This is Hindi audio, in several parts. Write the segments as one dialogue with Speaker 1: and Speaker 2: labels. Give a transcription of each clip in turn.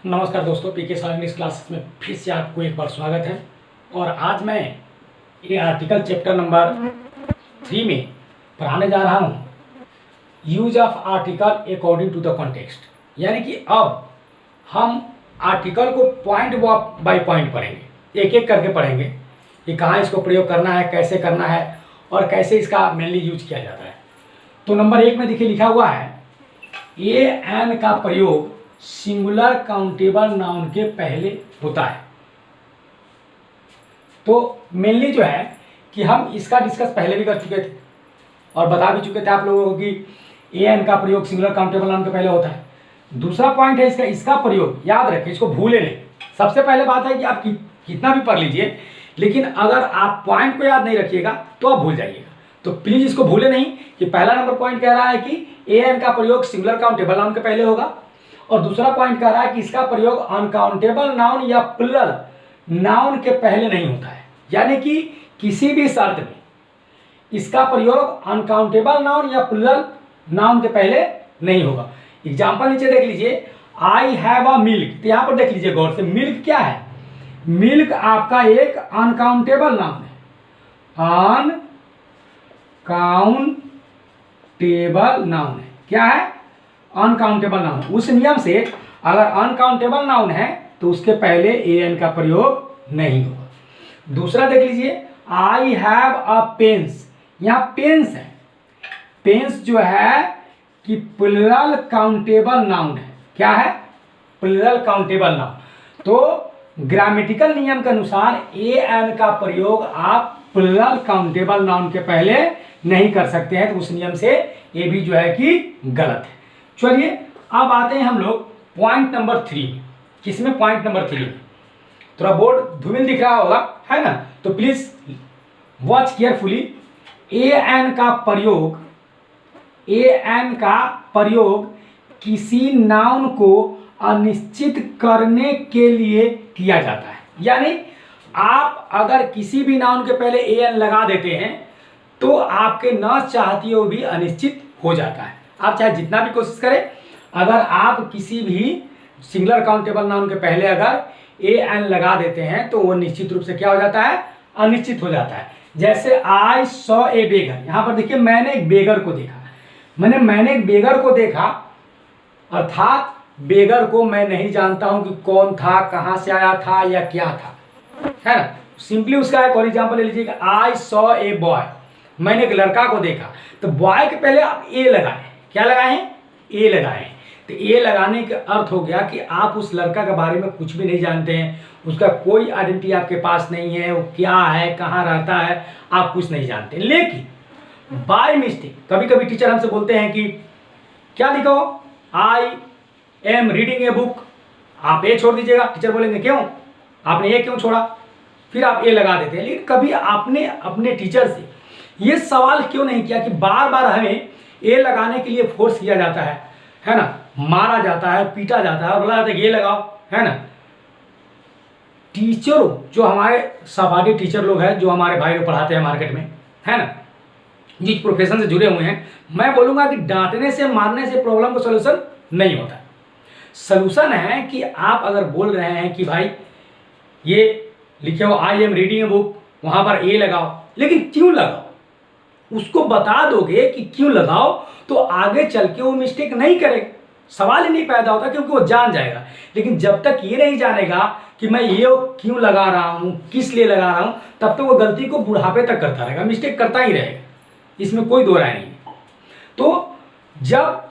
Speaker 1: नमस्कार दोस्तों, पीके साहब इंग्लिश क्लासेस में फिर से आपको एक बार स्वागत है। और आज मैं ये आर्टिकल चैप्टर नंबर 3 में पढ़ाने जा रहा हूँ use of article according to the context. यानी कि अब हम आर्टिकल को पॉइंट बाय पॉइंट पढ़ेंगे, एक एक करके पढ़ेंगे कि कहाँ इसको प्रयोग करना है, कैसे करना है और कैसे इसका मेनली यूज किया जाता है। तो नंबर 1 में देखिए लिखा हुआ है ए एन का प्रयोग सिंगुलर काउंटेबल नाउन के पहले होता है। तो मेनली जो है कि हम इसका डिस्कस पहले भी कर चुके थे और बता भी चुके थे आप लोगों को कि ए एन का प्रयोग सिंगुलर काउंटेबल नाउन के पहले होता है। दूसरा पॉइंट है इसका प्रयोग, याद रखें, इसको भूले नहीं। सबसे पहले बात है कि आप कितना भी पढ़ लीजिए, लेकिन अगर आप पॉइंट को याद नहीं रखिएगा तो आप भूल जाइएगा। तो प्लीज इसको भूले नहीं कि पहला नंबर पॉइंट कह रहा है कि ए एन का प्रयोग सिंगुलर काउंटेबल नाउन के पहले होगा, और दूसरा पॉइंट कह रहा है कि इसका प्रयोग अनकाउंटेबल नाउन या प्लुरल नाउन के पहले नहीं होता है। यानी कि किसी भी शर्त में इसका प्रयोग अनकाउंटेबल नाउन या प्लुरल नाउन के पहले नहीं होगा। एग्जाम्पल नीचे देख लीजिए, आई हैव अ मिल्क। तो यहां पर देख लीजिए गौर से, मिल्क क्या है? मिल्क आपका एक अनकाउंटेबल नाउन है, अनकाउंटेबल नाउन है। क्या है? Uncountable noun. उस नियम से अगर अनकाउंटेबल नाउन है तो उसके पहले ए एन का प्रयोग नहीं होगा। दूसरा देख लीजिए, आई हैव अ पेंस। यहां पेंस है, पेंस जो है कि प्लुरल काउंटेबल नाउन है। क्या है? Plural countable noun. तो ग्रामेटिकल नियम के अनुसार ए एन का प्रयोग आप प्लुरल काउंटेबल नाउन के पहले नहीं कर सकते हैं, तो उस नियम से ये भी जो है कि गलत है। चलिए अब आते हैं हम लोग पॉइंट नंबर 3 में। किसमें? पॉइंट नंबर 3 में। थोड़ा बोर्ड धूमिल दिख रहा होगा, है ना? तो please watch carefully. A an का प्रयोग किसी नाउन को अनिश्चित करने के लिए किया जाता है। यानी आप अगर किसी भी नाउन के पहले ए एन लगा देते हैं तो आपके न चाहते हुए भी अनिश्चित हो जाता है। आप चाहे जितना भी कोशिश करें, अगर आप किसी भी सिंगुलर काउंटेबल नाउन के पहले अगर ए एन लगा देते हैं तो वो निश्चित रूप से क्या हो जाता है? अनिश्चित हो जाता है। जैसे आई सॉ ए बेगर। यहां पर देखिए, मैंने एक बेगर को देखा। मैंने एक बेगर को देखा, अर्थात बेगर को मैं नहीं जानता हूं कि कौन था, कहां से आया था या क्या था, है ना? सिंपली उसका एक और एग्जाम्पल ले लीजिए, आई सॉ ए बॉय। मैंने एक लड़का को देखा। तो बॉय के पहले आप ए लगाए। क्या लगाए हैं? ए लगाए हैं। तो ए लगाने का अर्थ हो गया कि आप उस लड़का के बारे में कुछ भी नहीं जानते हैं, उसका कोई आइडेंटिटी आपके पास नहीं है, वो क्या है, कहाँ रहता है, आप कुछ नहीं जानते। लेकिन बाय मिस्टेक कभी कभी टीचर हमसे बोलते हैं कि क्या लिखो, I am reading a book. आप ए छोड़ दीजिएगा। टीचर बोलेंगे क्यों, आपने ए क्यों छोड़ा? फिर आप ए लगा देते हैं। लेकिन कभी आपने अपने टीचर से ये सवाल क्यों नहीं किया कि बार बार हमें ए लगाने के लिए फोर्स किया जाता है ना? मारा जाता है, पीटा जाता है और बोला जाता है ये लगाओ, है ना? टीचरों, जो हमारे सहपाठी टीचर लोग हैं, जो हमारे भाई लोग पढ़ाते हैं मार्केट में, है ना, जिस प्रोफेशन से जुड़े हुए हैं, मैं बोलूंगा कि डांटने से, मारने से प्रॉब्लम का सोल्यूशन नहीं होता। सोल्यूशन है कि आप अगर बोल रहे हैं कि भाई ये लिखे हो I am reading a book, वहां पर ए लगाओ, लेकिन क्यों लगाओ? उसको बता दोगे कि क्यों लगाओ तो आगे चल के वो मिस्टेक नहीं करेगा, सवाल ही नहीं पैदा होता, क्योंकि वो जान जाएगा। लेकिन जब तक ये नहीं जानेगा कि मैं ये क्यों लगा रहा हूं, किस लिए लगा रहा हूं, तब तक वो गलती को बुढ़ापे तक करता रहेगा, मिस्टेक करता ही रहेगा। इसमें कोई दो राय नहीं है। तो जब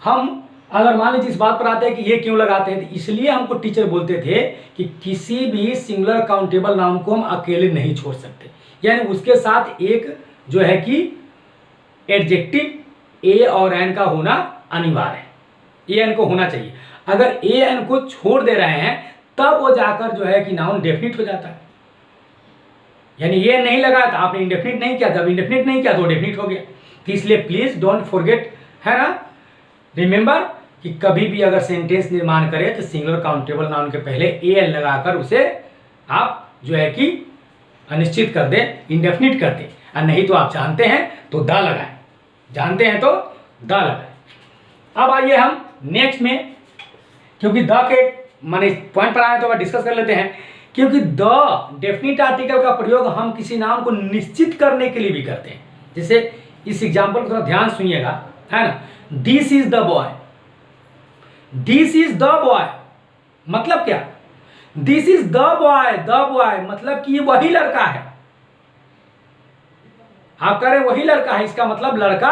Speaker 1: हम अगर मान लीजिए इस बात पर आते हैं कि ये क्यों लगाते हैं, तो इसलिए हमको टीचर बोलते थे कि किसी भी सिंगुलर काउंटेबल नाउन को हम अकेले नहीं छोड़ सकते, यानी उसके साथ एक जो है कि एडजेक्टिव ए और एन का होना अनिवार्य है। ए एन को होना चाहिए। अगर ए एन को छोड़ दे रहे हैं तब वो जाकर जो है कि नाउन डेफिनिट हो जाता है। यानी ये नहीं लगा तो आपने इंडेफिनिट नहीं किया, जब इंडेफिनिट नहीं किया तो डेफिनिट हो गया। तो इसलिए प्लीज डोंट फॉरगेट, है ना, रिमेंबर कि कभी भी अगर सेंटेंस निर्माण करें तो सिंगुलर काउंटेबल नाउन के पहले ए एन लगाकर उसे आप जो है कि अनिश्चित कर दें, इंडेफिनिट कर दें। और नहीं तो आप जानते हैं तो द लगाएं, जानते हैं तो द लगाएं। अब आइए हम नेक्स्ट में, क्योंकि द के माने पॉइंट पर आए तो डिस्कस कर लेते हैं, क्योंकि द डेफिनिट आर्टिकल का प्रयोग हम किसी नाउन को निश्चित करने के लिए भी करते हैं। जैसे इस एग्जाम्पल को थोड़ा ध्यान सुनिएगा, है ना। This is the boy, this is the boy मतलब क्या? दिस इज द बॉय मतलब कि ये वही लड़का है। आप कह रहे वही लड़का है, इसका मतलब लड़का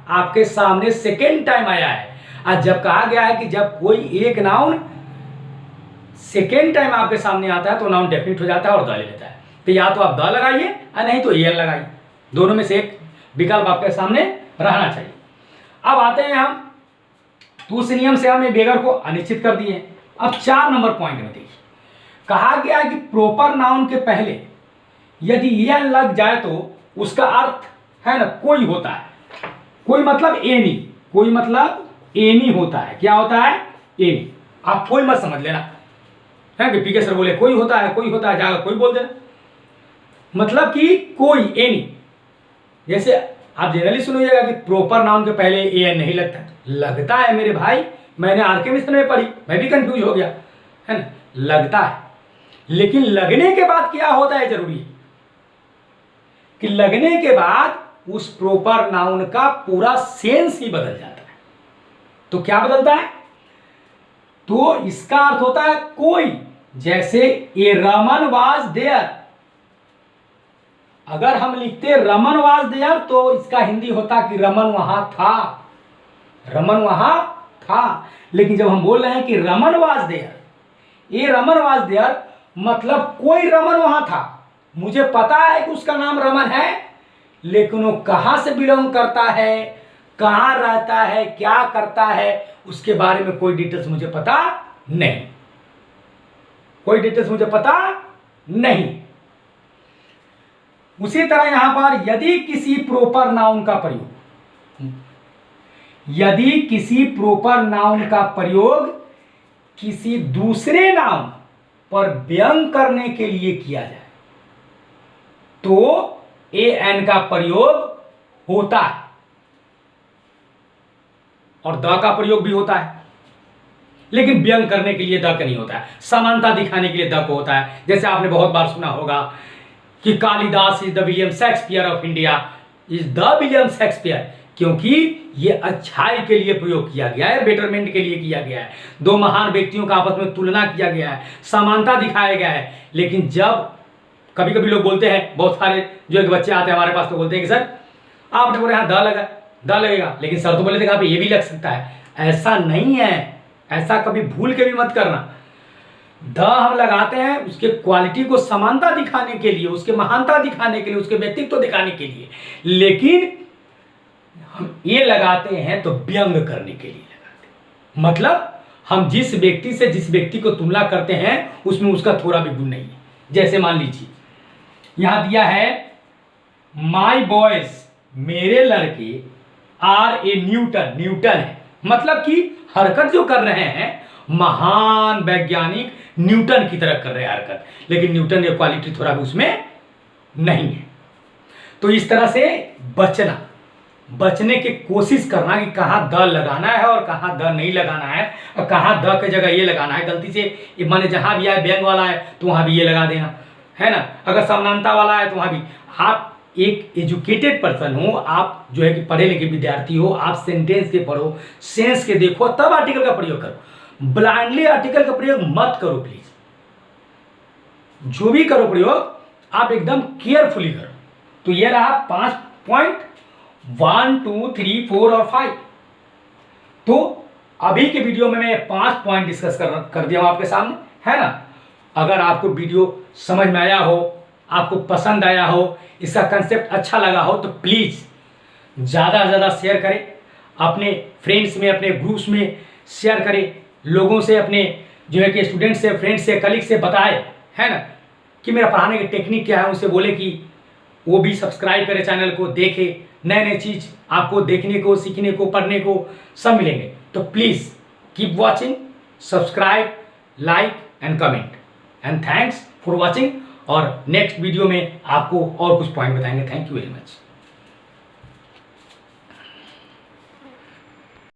Speaker 1: आपके सामने सेकेंड टाइम आया है। आज जब कहा गया है कि जब कोई एक नाउन सेकेंड टाइम आपके सामने आता है तो नाउन डेफिनिट हो जाता है और द ले लेता है। तो या तो आप द लगाइए या नहीं तो एन लगाइए, दोनों में से एक विकल्प आपके सामने रहना चाहिए। अब आते हैं हम दूसरे नियम से, हमने बेगर को अनिश्चित कर दिए। अब 4 नंबर पॉइंट में देखिए, कहा गया है कि प्रॉपर नाउन के पहले यदि एन लग जाए तो उसका अर्थ है ना कोई होता है। कोई मतलब एनी, कोई मतलब एनी होता है। क्या होता है? एनी। आप कोई मत समझ लेना है कि पीके सर बोले कोई होता है, कोई होता है, जाकर कोई बोल देना, मतलब कि कोई, एनी। जैसे आप जनरली सुनिएगा कि प्रॉपर नाउन के पहले एन नहीं लगता। लगता है मेरे भाई, मैंने आर्केमिस्ट में पढ़ी, मैं भी कंफ्यूज हो गया, है ना। लगता है, लेकिन लगने के बाद क्या होता है, जरूरी है कि लगने के बाद उस प्रॉपर नाउन का पूरा सेंस ही बदल जाता है। तो क्या बदलता है? तो इसका अर्थ होता है कोई। जैसे ए रमन वाज देयर, अगर हम लिखते रमन वाज देयर तो इसका हिंदी होता कि रमन वहां था, रमन वहां था। लेकिन जब हम बोल रहे हैं कि Raman was there, a Raman was there मतलब कोई रमन वहां था। मुझे पता है कि उसका नाम रमन है, लेकिन वो कहां से बिलोंग करता है, कहां रहता है, क्या करता है, उसके बारे में कोई डिटेल्स मुझे पता नहीं, कोई डिटेल्स मुझे पता नहीं। उसी तरह यहां पर यदि किसी प्रॉपर नाउन का प्रयोग, यदि किसी प्रॉपर नाउन का प्रयोग किसी दूसरे नाउन पर व्यंग करने के लिए किया जाए तो ए एन का प्रयोग होता है और द का प्रयोग भी होता है, लेकिन व्यंग करने के लिए द का नहीं होता है, समानता दिखाने के लिए द को होता है। जैसे आपने बहुत बार सुना होगा कि Kalidas is the William Shakespeare of India, is the William Shakespeare, क्योंकि ये अच्छाई के लिए प्रयोग किया गया है, बेटरमेंट के लिए किया गया है, दो महान व्यक्तियों का आपस में तुलना किया गया है, समानता दिखाया गया है। लेकिन जब कभी कभी लोग बोलते हैं, बहुत सारे जो एक बच्चे आते हैं हमारे पास तो बोलते हैं कि सर आपने बोले यहाँ द लगा, द लगेगा, लेकिन सर तो बोले थे कि आप ये भी लग सकता है। ऐसा नहीं है, ऐसा कभी भूल के भी मत करना। द हम लगाते हैं उसके क्वालिटी को समानता दिखाने के लिए, उसके महानता दिखाने के लिए, उसके व्यक्तित्व दिखाने के लिए, लेकिन हम ये लगाते हैं तो व्यंग करने के लिए लगाते हैं। मतलब हम जिस व्यक्ति से जिस व्यक्ति को तुलना करते हैं उसमें उसका थोड़ा भी गुण नहीं है। जैसे मान लीजिए यहां दिया है माई बॉयज, मेरे लड़के आर ए न्यूटन, न्यूटन है, मतलब कि हरकत जो कर रहे हैं महान वैज्ञानिक न्यूटन की तरह कर रहे हैं हरकत, लेकिन न्यूटन की क्वालिटी थोड़ा भी उसमें नहीं है। तो इस तरह से बचना, बचने की कोशिश करना कि कहाँ द लगाना है और कहाँ द नहीं लगाना है, और कहाँ द की जगह ये लगाना है। गलती से माने जहां भी आए व्यंग वाला है तो वहां भी ये लगा देना, है ना। अगर समानता वाला है तो वहां भी। आप एक एजुकेटेड पर्सन हो, आप जो है कि पढ़े लिखे विद्यार्थी हो, आप सेंटेंस के पढ़ो, सेंस के देखो, तब आर्टिकल का प्रयोग करो। ब्लाइंडली आर्टिकल का प्रयोग मत करो प्लीज। जो भी करो प्रयोग आप एकदम केयरफुली करो। तो ये रहा 5 पॉइंट, 1 2 3 4 और 5। तो अभी के वीडियो में मैं 5 पॉइंट डिस्कस कर दिया हूं आपके सामने, है ना। अगर आपको वीडियो समझ में आया हो, आपको पसंद आया हो, इसका कंसेप्ट अच्छा लगा हो तो प्लीज ज़्यादा से ज़्यादा शेयर करें, अपने फ्रेंड्स में, अपने ग्रुप्स में शेयर करें, लोगों से, अपने जो है कि स्टूडेंट से, फ्रेंड्स से, कलीग से बताएं, है ना, कि मेरा पढ़ाने की टेक्निक क्या है। उनसे बोले कि वो भी सब्सक्राइब करें चैनल को, देखें, नए नए चीज़ आपको देखने को, सीखने को, पढ़ने को सब मिलेंगे। तो please keep watching, subscribe, like and comment, and thanks for watching. और नेक्स्ट वीडियो में आपको और कुछ पॉइंट बताएंगे। Thank you very much.